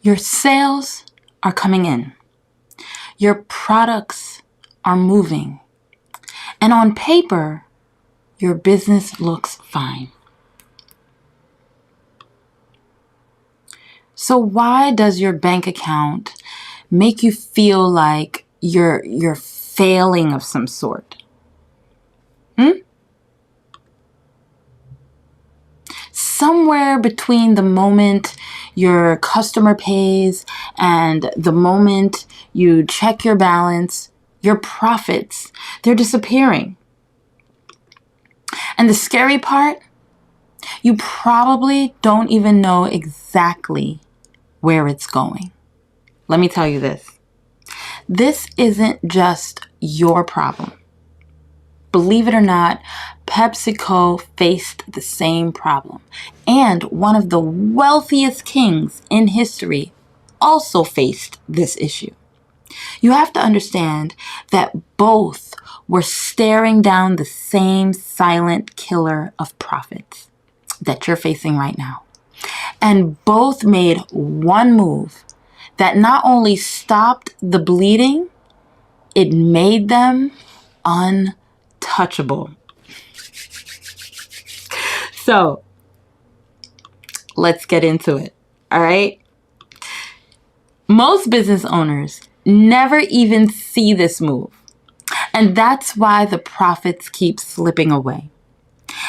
Your sales are coming in. Your products are moving. And on paper, your business looks fine. So why does your bank account make you feel like you're failing of some sort? Somewhere between the moment your customer pays and the moment you check your balance, your profits, they're disappearing. And the scary part, you probably don't even know exactly where it's going. Let me tell you this. This isn't just your problem. Believe it or not, PepsiCo faced the same problem. And one of the wealthiest kings in history also faced this issue. You have to understand that both were staring down the same silent killer of profits that you're facing right now. And both made one move that not only stopped the bleeding, it made them untouchable. So, let's get into it, all right? Most business owners never even see this move. And that's why the profits keep slipping away.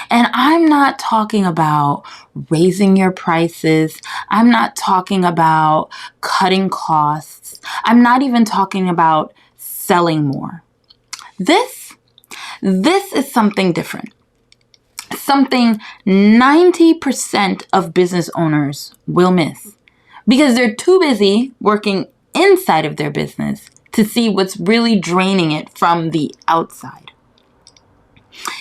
And I'm not talking about raising your prices. I'm not talking about cutting costs. I'm not even talking about selling more. This is something different. Something 90% of business owners will miss because they're too busy working inside of their business to see what's really draining it from the outside.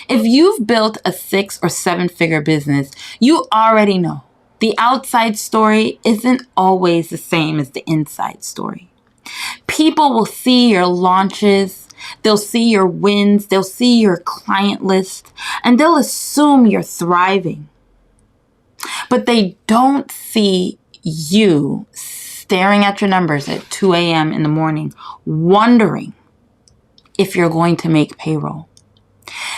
If you've built a 6 or 7-figure business, you already know the outside story isn't always the same as the inside story. People will see your launches, they'll see your wins, they'll see your client list, and they'll assume you're thriving. But they don't see you staring at your numbers at 2 a.m. in the morning, wondering if you're going to make payroll.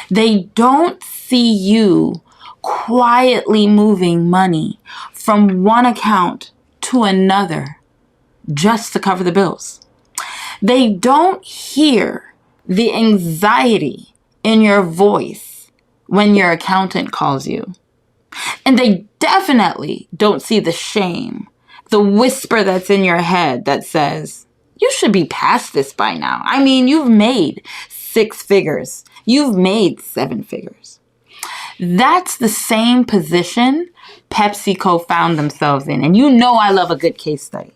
They don't see you quietly moving money from one account to another just to cover the bills. They don't hear the anxiety in your voice when your accountant calls you. And they definitely don't see the shame, the whisper that's in your head that says, you should be past this by now. I mean, you've made 6 figures. You've made 7 figures. That's the same position PepsiCo found themselves in. And you know I love a good case study.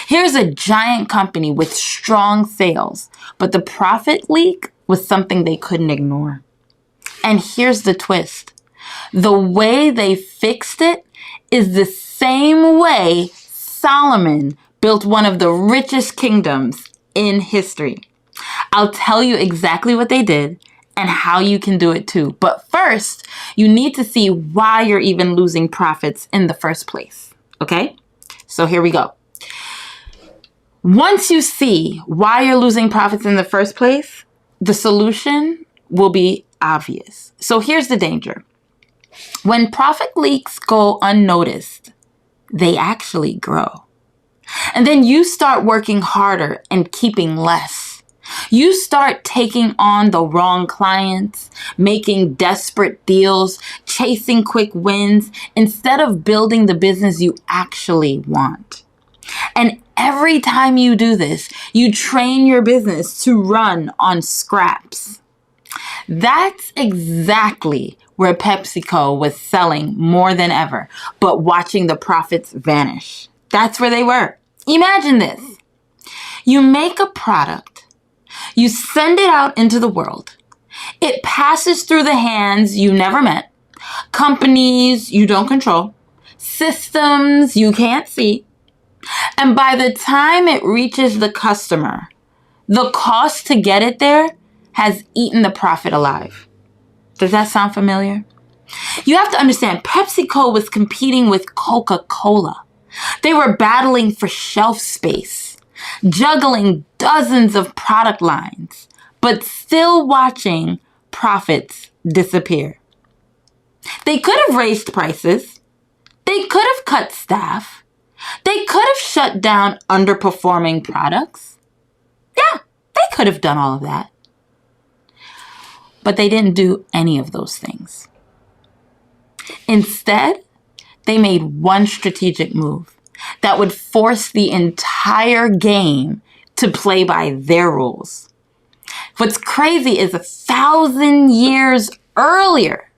Here's a giant company with strong sales, but the profit leak was something they couldn't ignore. And here's the twist. The way they fixed it is the same way Solomon built one of the richest kingdoms in history. I'll tell you exactly what they did and how you can do it too. But first, you need to see why you're even losing profits in the first place. Okay? So here we go. Once you see why you're losing profits in the first place, the solution will be obvious. So here's the danger. When profit leaks go unnoticed, they actually grow. And then you start working harder and keeping less. You start taking on the wrong clients, making desperate deals, chasing quick wins, instead of building the business you actually want. And every time you do this, you train your business to run on scraps. That's exactly where PepsiCo was selling more than ever, but watching the profits vanish. That's where they were. Imagine this. You make a product, you send it out into the world. It passes through the hands you never met, companies you don't control, systems you can't see. And by the time it reaches the customer, the cost to get it there has eaten the profit alive. Does that sound familiar? You have to understand, PepsiCo was competing with Coca-Cola. They were battling for shelf space, juggling dozens of product lines, but still watching profits disappear. They could have raised prices. They could have cut staff. They could have shut down underperforming products. Yeah, they could have done all of that. But they didn't do any of those things. Instead, they made one strategic move that would force the entire game to play by their rules. What's crazy is 1,000 years earlier,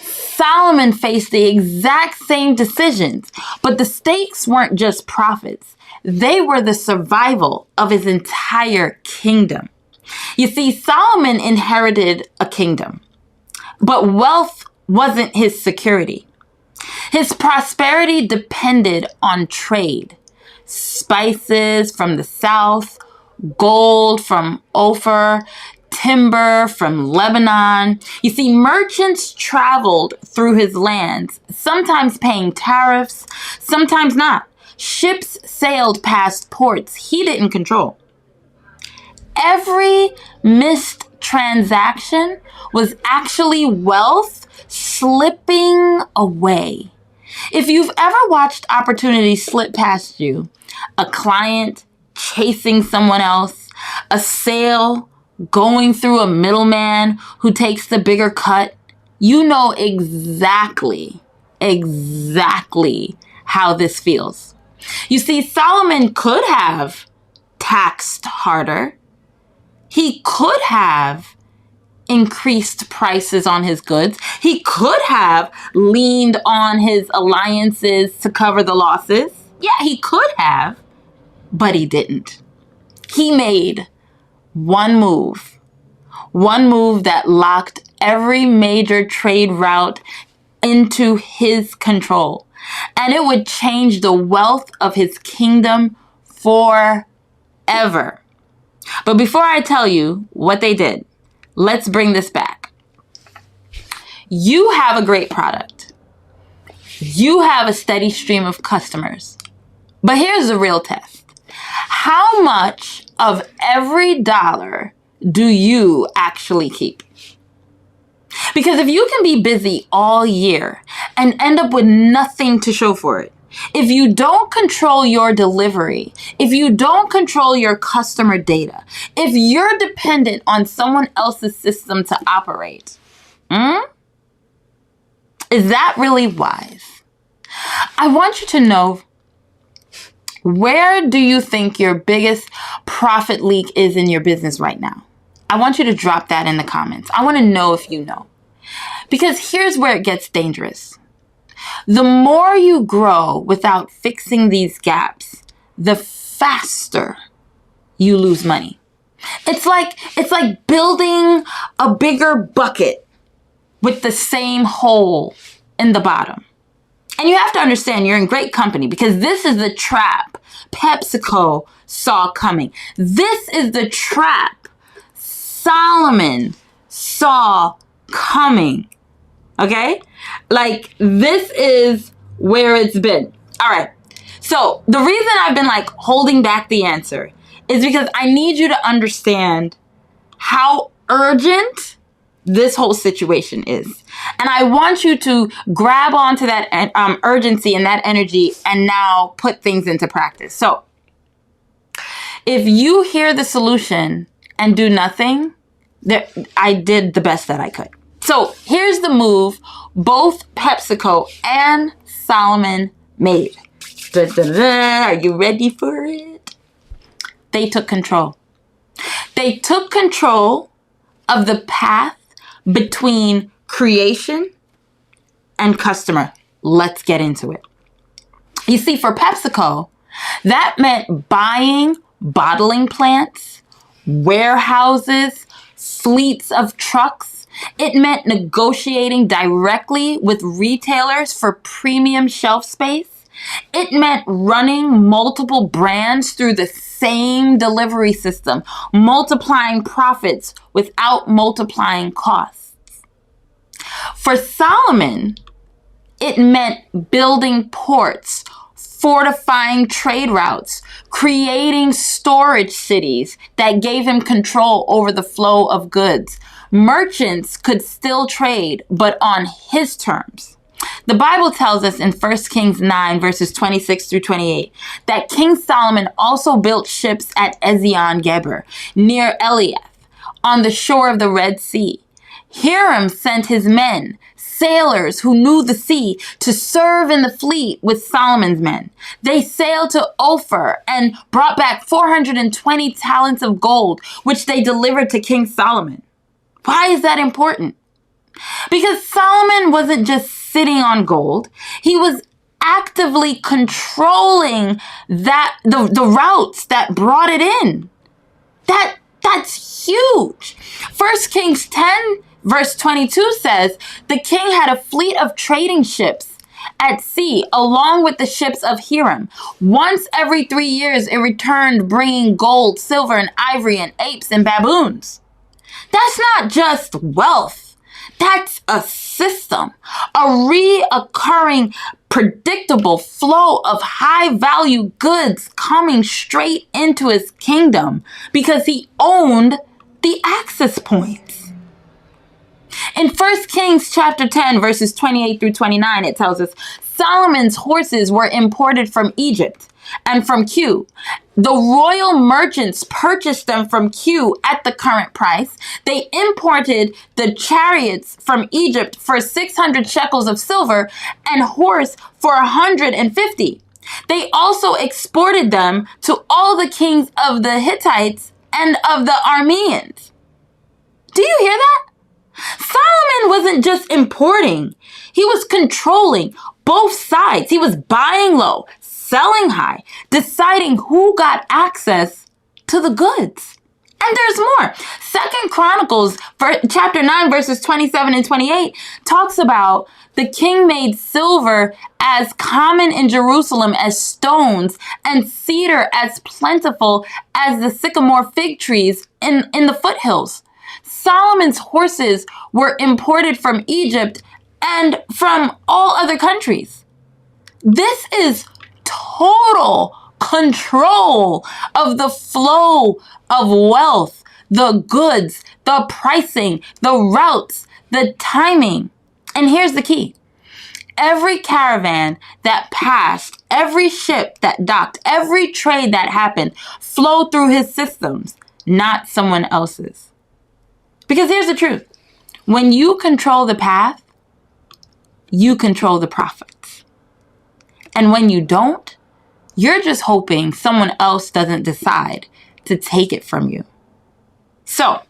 Solomon faced the exact same decisions, but the stakes weren't just profits. They were the survival of his entire kingdom. You see, Solomon inherited a kingdom, but wealth wasn't his security. His prosperity depended on trade. Spices from the south, gold from Ophir, timber from Lebanon. You see, merchants traveled through his lands, sometimes paying tariffs, sometimes not. Ships sailed past ports he didn't control. Every missed transaction was actually wealth slipping away. If you've ever watched opportunity slip past you, a client chasing someone else, a sale going through a middleman who takes the bigger cut, you know exactly how this feels. You see, Solomon could have taxed harder. He could have increased prices on his goods. He could have leaned on his alliances to cover the losses. Yeah, he could have, but he didn't. He made one move that locked every major trade route into his control. And it would change the wealth of his kingdom forever. But before I tell you what they did, let's bring this back. You have a great product. You have a steady stream of customers. But here's the real test. How much of every dollar do you actually keep? Because if you can be busy all year and end up with nothing to show for it, if you don't control your delivery, if you don't control your customer data, if you're dependent on someone else's system to operate, is that really wise? I want you to know, where do you think your biggest profit leak is in your business right now? I want you to drop that in the comments. I want to know if you know. Because here's where it gets dangerous. The more you grow without fixing these gaps, the faster you lose money. It's like building a bigger bucket with the same hole in the bottom. And you have to understand you're in great company, because this is the trap PepsiCo saw coming. This is the trap Solomon saw coming. Okay? Like, this is where it's been. All right. So the reason I've been holding back the answer is because I need you to understand how urgent this whole situation is. And I want you to grab onto that urgency and that energy and now put things into practice. So if you hear the solution and do nothing, I did the best that I could. So here's the move both PepsiCo and Solomon made. Are you ready for it? They took control. They took control of the path between creation and customer. Let's get into it. You see, for PepsiCo, that meant buying bottling plants, warehouses, fleets of trucks. It meant negotiating directly with retailers for premium shelf space. It meant running multiple brands through the same delivery system, multiplying profits without multiplying costs. For Solomon, it meant building ports fortifying trade routes, creating storage cities that gave him control over the flow of goods. Merchants could still trade, but on his terms. The Bible tells us in 1 Kings 9, verses 26 through 28, that King Solomon also built ships at Ezion-Geber, near Eliath, on the shore of the Red Sea. Hiram sent his men, sailors who knew the sea, to serve in the fleet with Solomon's men. They sailed to Ophir and brought back 420 talents of gold, which they delivered to King Solomon. Why is that important? Because Solomon wasn't just sitting on gold. He was actively controlling the routes that brought it in. That's huge. 1 Kings 10 verse 22 says, the king had a fleet of trading ships at sea, along with the ships of Hiram. Once every 3 years, it returned bringing gold, silver, and ivory, and apes and baboons. That's not just wealth. That's a system, a reoccurring, predictable flow of high-value goods coming straight into his kingdom because he owned the access points. In 1 Kings chapter 10, verses 28 through 29, it tells us, Solomon's horses were imported from Egypt and from Q. The royal merchants purchased them from Q at the current price. They imported the chariots from Egypt for 600 shekels of silver and horse for 150. They also exported them to all the kings of the Hittites and of the Arameans. Do you hear that? Solomon wasn't just importing. He was controlling both sides. He was buying low, selling high, deciding who got access to the goods. And there's more. 2 Chronicles chapter 9 verses 27 and 28 talks about the king made silver as common in Jerusalem as stones and cedar as plentiful as the sycamore fig trees in the foothills. Solomon's horses were imported from Egypt and from all other countries. This is total control of the flow of wealth, the goods, the pricing, the routes, the timing. And here's the key. Every caravan that passed, every ship that docked, every trade that happened flowed through his systems, not someone else's. Because here's the truth. When you control the path, you control the profits. And when you don't, you're just hoping someone else doesn't decide to take it from you. So,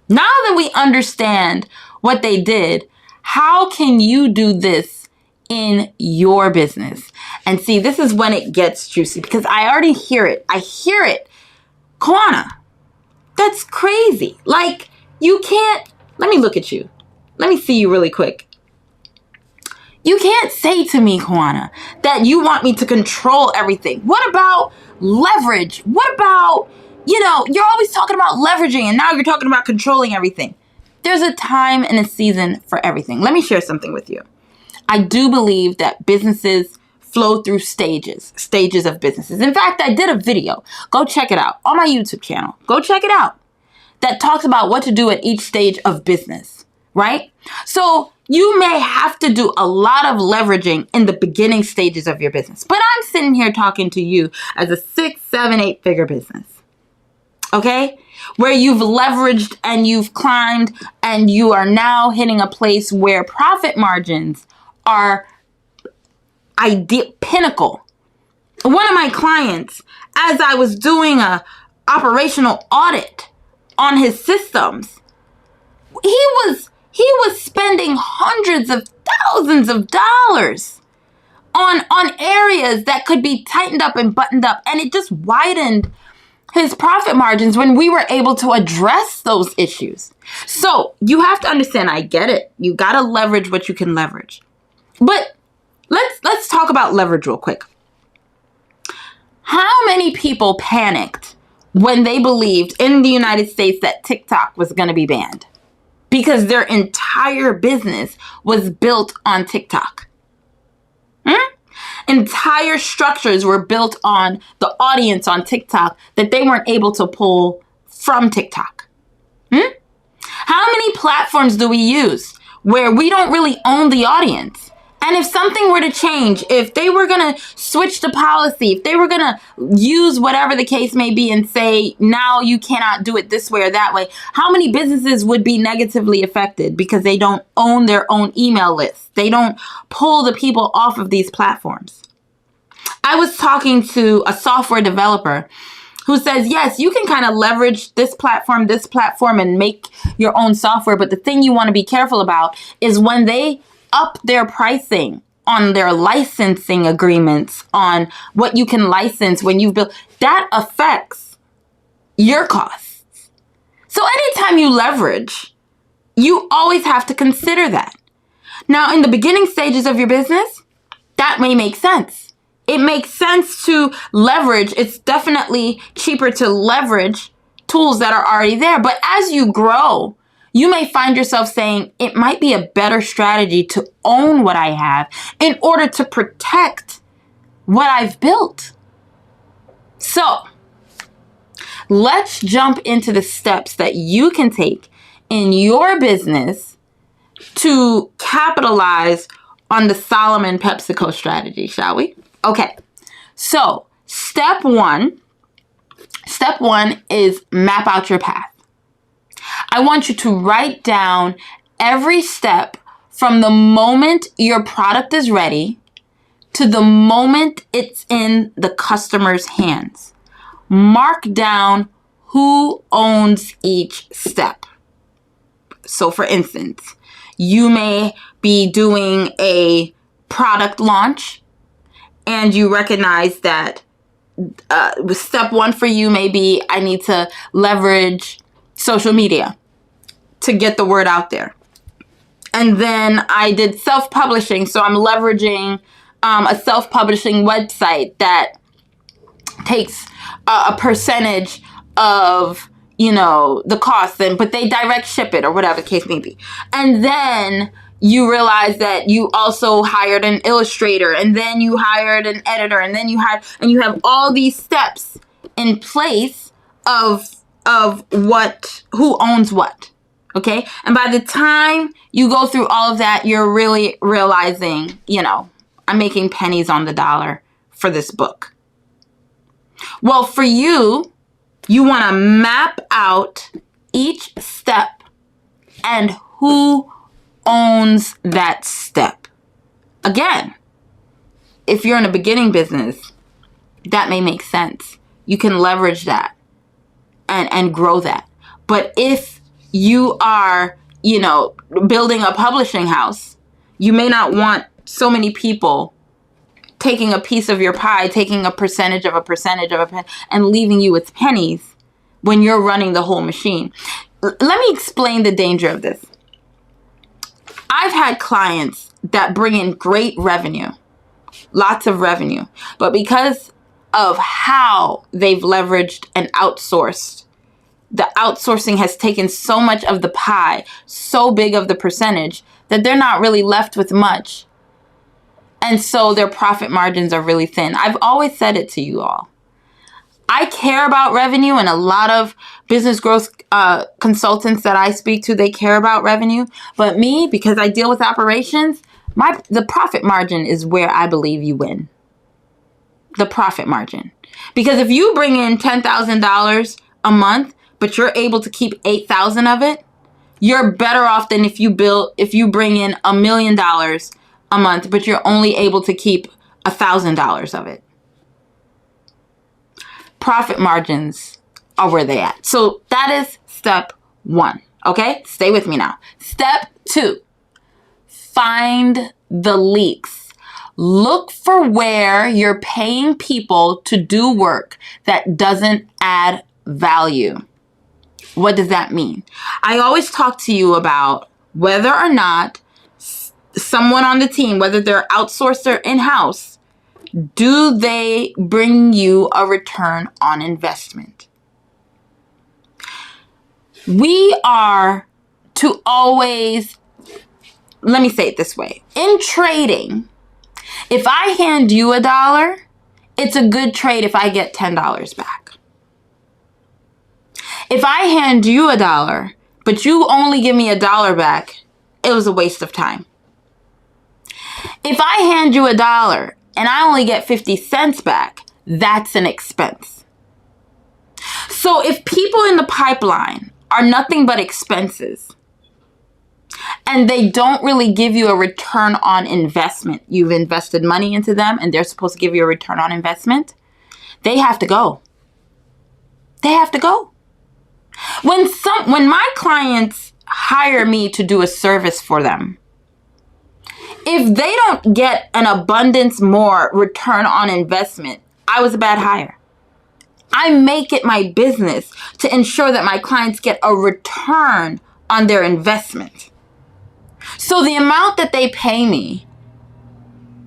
now that we understand what they did, how can you do this in your business? And see, this is when it gets juicy because I already hear it. I hear it. Kewana, that's crazy. Like, you can't, let me look at you. Let me see you really quick. You can't say to me, Kewana, that you want me to control everything. What about leverage? What about, you're always talking about leveraging and now you're talking about controlling everything. There's a time and a season for everything. Let me share something with you. I do believe that businesses flow through stages of businesses. In fact, I did a video. Go check it out on my YouTube channel. Go check it out. That talks about what to do at each stage of business, right? So you may have to do a lot of leveraging in the beginning stages of your business. But I'm sitting here talking to you as a 6, 7, 8 figure business, okay? Where you've leveraged and you've climbed and you are now hitting a place where profit margins are ideal, pinnacle. One of my clients, as I was doing a operational audit on his systems, he was spending hundreds of thousands of dollars on areas that could be tightened up and buttoned up, and it just widened his profit margins when we were able to address those issues. So you have to understand, I get it. You got to leverage what you can leverage. But let's talk about leverage real quick. How many people panicked when they believed in the United States that TikTok was going to be banned because their entire business was built on TikTok? Entire structures were built on the audience on TikTok that they weren't able to pull from TikTok. How many platforms do we use where we don't really own the audience? And if something were to change, if they were going to switch the policy, if they were going to use whatever the case may be and say, now you cannot do it this way or that way, how many businesses would be negatively affected because they don't own their own email list? They don't pull the people off of these platforms. I was talking to a software developer who says, yes, you can kind of leverage this platform, and make your own software. But the thing you want to be careful about is when they up their pricing on their licensing agreements, on what you can license when you've built, that affects your costs. So anytime you leverage, you always have to consider that. Now, in the beginning stages of your business, that may make sense. It makes sense to leverage. It's definitely cheaper to leverage tools that are already there. But as you grow, you may find yourself saying, it might be a better strategy to own what I have in order to protect what I've built. So let's jump into the steps that you can take in your business to capitalize on the Solomon PepsiCo strategy, shall we? Okay, so step one is map out your path. I want you to write down every step from the moment your product is ready to the moment it's in the customer's hands. Mark down who owns each step. So for instance, you may be doing a product launch and you recognize that step one for you may be, I need to leverage social media to get the word out there. And then I did self-publishing. So I'm leveraging a self-publishing website that takes a percentage of, the cost, but they direct ship it or whatever the case may be. And then you realize that you also hired an illustrator, and then you hired an editor, and then you have all these steps in place of who owns what. Okay. And by the time you go through all of that, you're really realizing, I'm making pennies on the dollar for this book. Well, for you want to map out each step and who owns that step. Again, if you're in a beginning business, that may make sense. You can leverage that and grow that. But if you are, building a publishing house, you may not want so many people taking a piece of your pie, taking a percentage of a percentage and leaving you with pennies when you're running the whole machine. Let me explain the danger of this. I've had clients that bring in great revenue, lots of revenue, but because of how they've leveraged and outsourced, the outsourcing has taken so much of the pie, so big of the percentage, that they're not really left with much. And so their profit margins are really thin. I've always said it to you all. I care about revenue, and a lot of business growth consultants that I speak to, they care about revenue. But me, because I deal with operations, the profit margin is where I believe you win. The profit margin. Because if you bring in $10,000 a month, but you're able to keep $8,000 of it, you're better off than if you bring in $1 million a month, but you're only able to keep $1,000 of it. Profit margins are where they at. So that is step one. Okay, stay with me now. Step two, find the leaks. Look for where you're paying people to do work that doesn't add value. What does that mean? I always talk to you about whether or not someone on the team, whether they're outsourced or in-house, do they bring you a return on investment? We are to always, let me say it this way. In trading, If I hand you $1, it's a good trade if I get $10 back. If I hand you $1, but you only give me $1 back, it was a waste of time. If I hand you $1 and I only get 50 cents back, that's an expense. So if people in the pipeline are nothing but expenses and they don't really give you a return on investment, you've invested money into them and they're supposed to give you a return on investment, they have to go. They have to go. When my clients hire me to do a service for them, if they don't get an abundance more return on investment, I was a bad hire. I make it my business to ensure that my clients get a return on their investment. So the amount that they pay me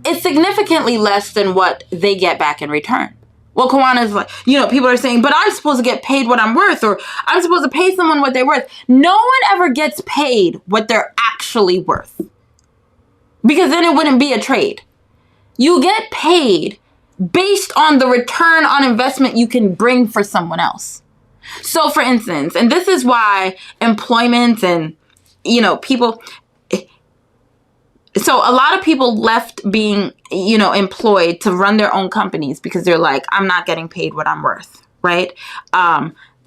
is significantly less than what they get back in return. Well, Kewana is like, people are saying, but I'm supposed to get paid what I'm worth, or I'm supposed to pay someone what they're worth. No one ever gets paid what they're actually worth, because then it wouldn't be a trade. You get paid based on the return on investment you can bring for someone else. So for instance, and this is why employment and, people, so a lot of people left being, employed to run their own companies because they're like, I'm not getting paid what I'm worth, right?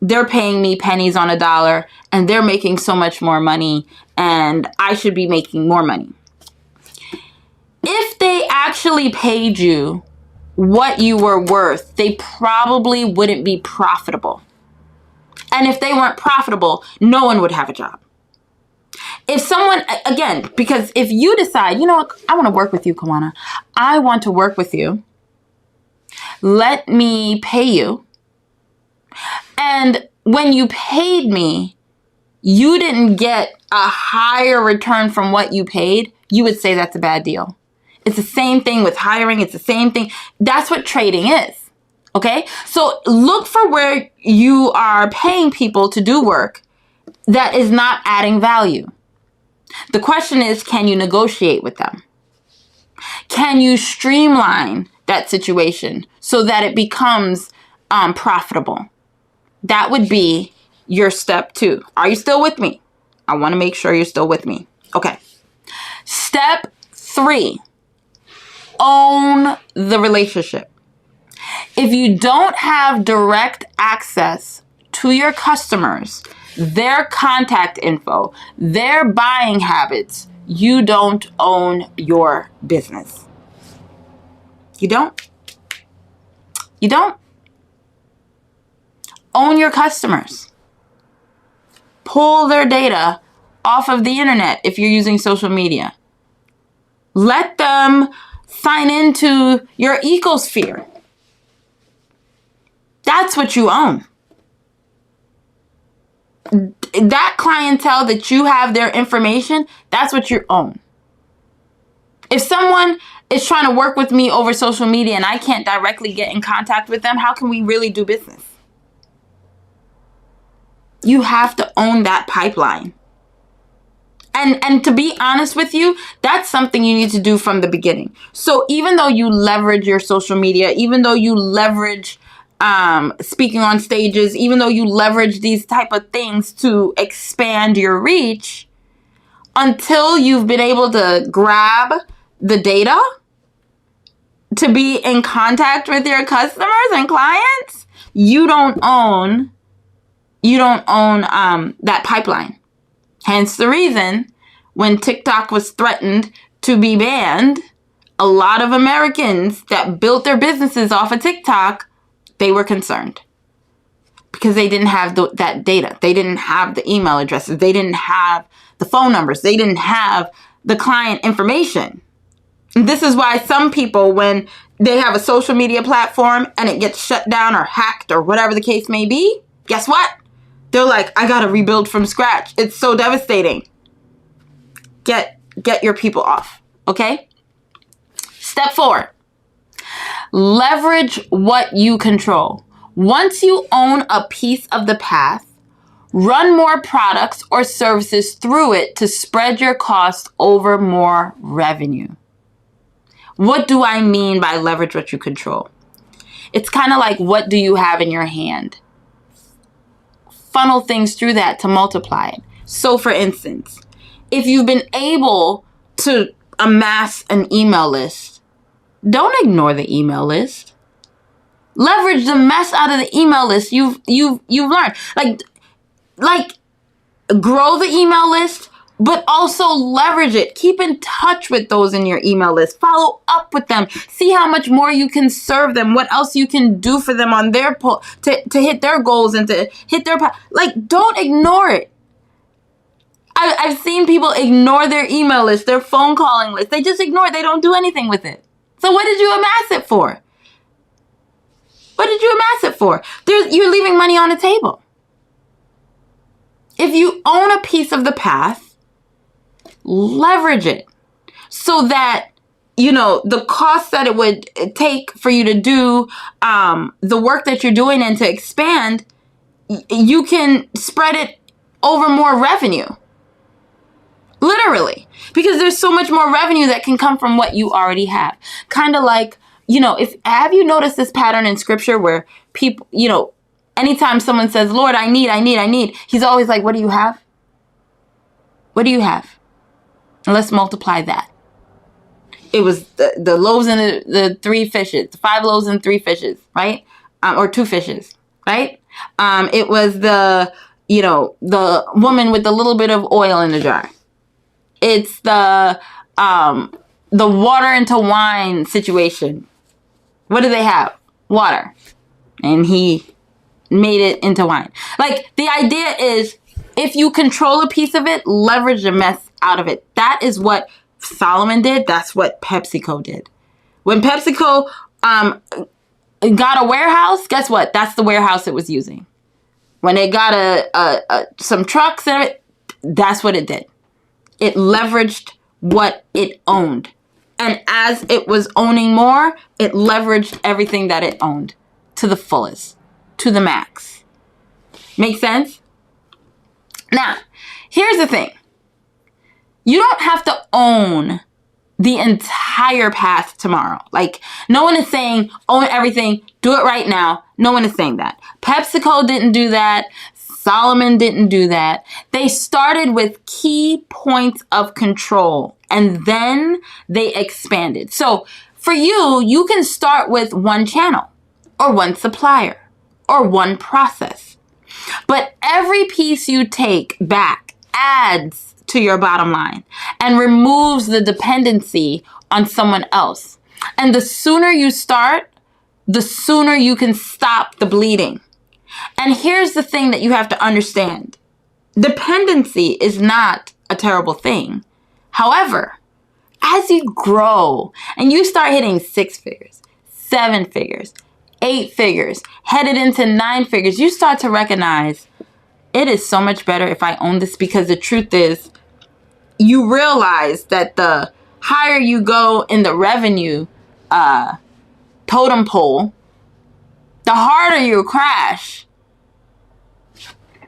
They're paying me pennies on $1 and they're making so much more money and I should be making more money. If they actually paid you what you were worth, they probably wouldn't be profitable. And if they weren't profitable, no one would have a job. If someone, again, because if you decide, I want to work with you, Kewana. I want to work with you. Let me pay you. And when you paid me, you didn't get a higher return from what you paid, you would say that's a bad deal. It's the same thing with hiring. It's the same thing. That's what trading is. Okay? So look for where you are paying people to do work that is not adding value. The question is, can you negotiate with them? Can you streamline that situation so that it becomes profitable? That would be your step 2. Are you still with me? I want to make sure you're still with me. Okay. Step 3, own the relationship. If you don't have direct access to your customers, their contact info, their buying habits, you don't own your business. You don't. You don't. Own your customers. Pull their data off of the internet if you're using social media. Let them sign into your ecosphere. That's what you own. That clientele that you have their information, that's what you own. If someone is trying to work with me over social media and I can't directly get in contact with them, how can we really do business? You have to own that pipeline. And to be honest with you, that's something you need to do from the beginning. So even though you leverage your social media, even though you leverage speaking on stages, even though you leverage these type of things to expand your reach, until you've been able to grab the data to be in contact with your customers and clients, you don't own that pipeline. Hence the reason when TikTok was threatened to be banned, a lot of Americans that built their businesses off of TikTok, they were concerned because they didn't have that data. They didn't have the email addresses. They didn't have the phone numbers. They didn't have the client information. And this is why some people, when they have a social media platform and it gets shut down or hacked or whatever the case may be, guess what? They're like, I got to rebuild from scratch. It's so devastating. Get your people off. Okay? Step 4. Leverage what you control. Once you own a piece of the path, run more products or services through it to spread your cost over more revenue. What do I mean by leverage what you control? It's kind of like, what do you have in your hand? Funnel things through that to multiply it. So for instance, if you've been able to amass an email list, don't ignore the email list. Leverage the mess out of the email list you've learned. Like grow the email list, but also leverage it. Keep in touch with those in your email list. Follow up with them. See how much more you can serve them. What else you can do for them on their to hit their goals and to hit their don't ignore it. I've seen people ignore their email list, their phone calling list. They just ignore it. They don't do anything with it. So what did you amass it for? What did you amass it for? You're leaving money on the table. If you own a piece of the path, leverage it so that, the cost that it would take for you to do the work that you're doing and to expand, you can spread it over more revenue. Literally. Because there's so much more revenue that can come from what you already have. Kind of like, have you noticed this pattern in scripture where people, anytime someone says, Lord, I need, he's always like, what do you have? What do you have? And let's multiply that. It was the loaves and the 3 fishes, 5 loaves and 3 fishes, right? Or 2 fishes, right? It was the woman with a little bit of oil in the jar. It's the water into wine situation. What do they have? Water. And he made it into wine. The idea is, if you control a piece of it, leverage the mess out of it. That is what Solomon did. That's what PepsiCo did. When PepsiCo got a warehouse, guess what? That's the warehouse it was using. When it got some trucks in it, that's what it did. It leveraged what it owned. And as it was owning more, it leveraged everything that it owned to the fullest, to the max. Make sense? Now, here's the thing. You don't have to own the entire path tomorrow. No one is saying, own everything, do it right now. No one is saying that. PepsiCo didn't do that. Solomon didn't do that. They started with key points of control and then they expanded. So for you can start with one channel or one supplier or one process. But every piece you take back adds to your bottom line and removes the dependency on someone else. And the sooner you start, the sooner you can stop the bleeding. And here's the thing that you have to understand. Dependency is not a terrible thing. However, as you grow and you start hitting 6 figures, 7 figures, 8 figures, headed into 9 figures, you start to recognize it is so much better if I own this, because the truth is, you realize that the higher you go in the revenue totem pole, the harder you'll crash.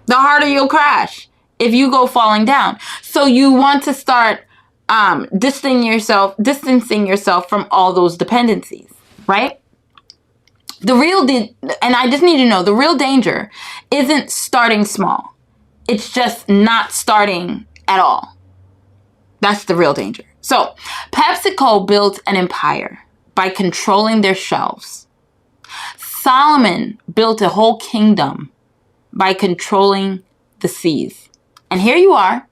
The harder you'll crash if you go falling down. So you want to start distancing yourself from all those dependencies, right? And I just need you to know, the real danger isn't starting small. It's just not starting at all. That's the real danger. So PepsiCo built an empire by controlling their shelves. Solomon built a whole kingdom by controlling the seas. And here you are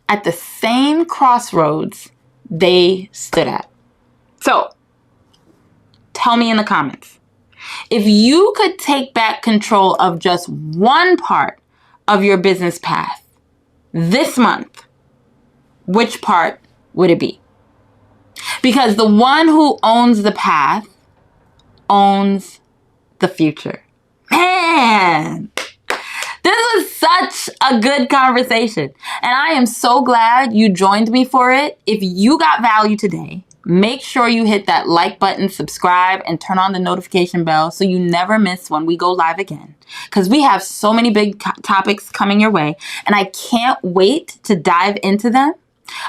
at the same crossroads they stood at. So tell me in the comments, if you could take back control of just one part of your business path this month, which part would it be? Because the one who owns the path owns the future. Man, this was such a good conversation. And I am so glad you joined me for it. If you got value today, make sure you hit that like button, subscribe, and turn on the notification bell so you never miss when we go live again. Because we have so many big topics coming your way, and I can't wait to dive into them.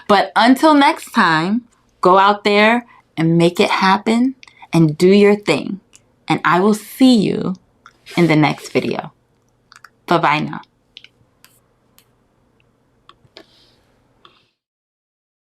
But until next time, go out there and make it happen and do your thing. And I will see you in the next video. Bye-bye now.